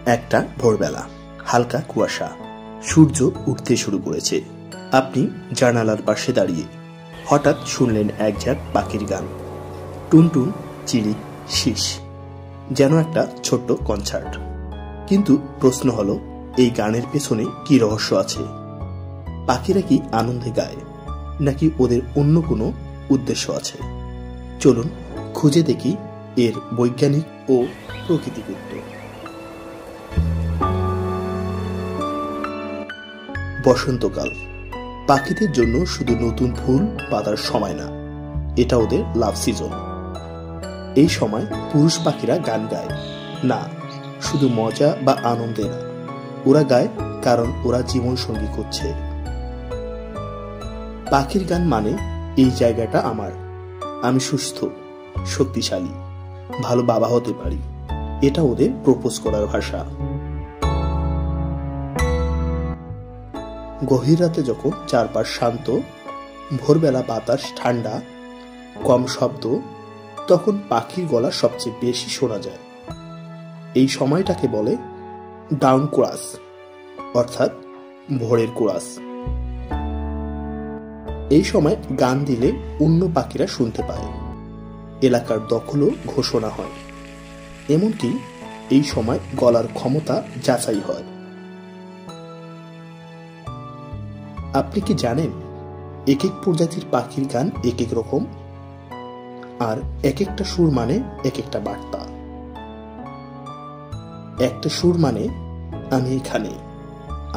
একটা ভোরবেলা, হালকা কুয়াশা, সূর্য উঠতে শুরু করেছে। আপনি জানালার পাশে দাঁড়িয়ে হঠাৎ শুনলেন এক ঝাঁক পাখির গান, টুনটুন, চিড়িক, শীষ, যেন একটা ছোট্ট কনসার্ট। কিন্তু প্রশ্ন হলো, এই গানের পেছনে কি রহস্য আছে? পাখিরা কি আনন্দে গায়, নাকি ওদের অন্য কোনো উদ্দেশ্য আছে? চলুন খুঁজে দেখি এর বৈজ্ঞানিক ও প্রকৃতিক উত্তর। বসন্তকাল পাখিদের জন্য শুধু নতুন ফুল পাতার সময় না, এটা ওদের লাভ সিজন। এই সময় পুরুষ পাখিরা গান গায় না শুধু মজা বা আনন্দে না, ওরা গায় কারণ ওরা জীবন সঙ্গী করছে। পাখির গান মানে এই জায়গাটা আমার, আমি সুস্থ, শক্তিশালী, ভালো বাবা হতে পারি, এটা ওদের প্রপোজ করার ভাষা। গভীর রাতে যখন চারপাশ শান্ত, ভোরবেলা বাতাস ঠান্ডা, কম শব্দ, তখন পাখির গলা সবচেয়ে বেশি শোনা যায়। এই সময়টাকে বলে ডাউন কোরাস, অর্থাৎ ভোরের কোরাস। এই সময় গান দিলে অন্য পাখিরা শুনতে পায়, এলাকার দখলও ঘোষণা হয়, এমনকি এই সময় গলার ক্ষমতা যাচাই হয়। আপনি কি জানেন, এক এক প্রজাতির পাখির গান এক এক রকম, আর এক একটা সুর মানে এক একটা বার্তা। একটা সুর মানে আমি এখানে,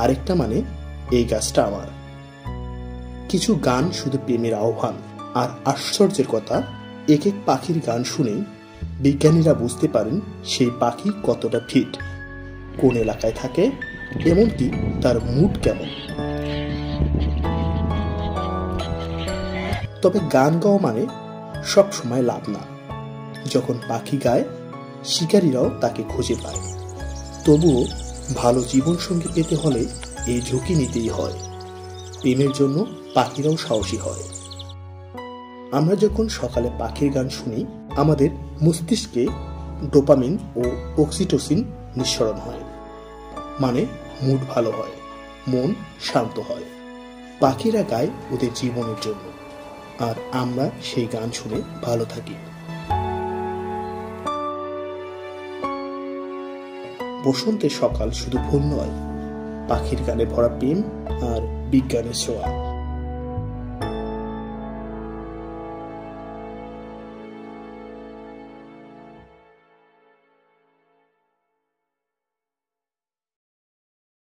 আরেকটা মানে এই গাছটা আমার। কিছু গান শুধু প্রেমের আহ্বান। আর আশ্চর্যের কথা, এক এক পাখির গান শুনে বিজ্ঞানীরা বুঝতে পারেন সেই পাখি কতটা ফিট, কোন এলাকায় থাকে, এমনকি তার মুড কেমন। তবে গান গাওয়া মানে সব সময় লাভ না। যখন পাখি গায়, শিকারীরাও তাকে খুঁজে পায়। তবুও ভালো জীবনসঙ্গী পেতে হলে এই ঝুঁকি নিতেই হয়। প্রেমের জন্য পাখিরাও সাহসী হয়। আমরা যখন সকালে পাখির গান শুনি, আমাদের মস্তিষ্কে ডোপামিন ও অক্সিটোসিন নিঃসরণ হয়, মানে মুড ভালো হয়, মন শান্ত হয়। পাখিরা গায় ওদের জীবনের জন্য, আর আমরা সেই গান শুনে ভালো থাকি। বসন্তের সকাল শুধু ফুল নয়, পাখির গানে ভরা প্রেম আর বিজ্ঞানের ছোঁয়া।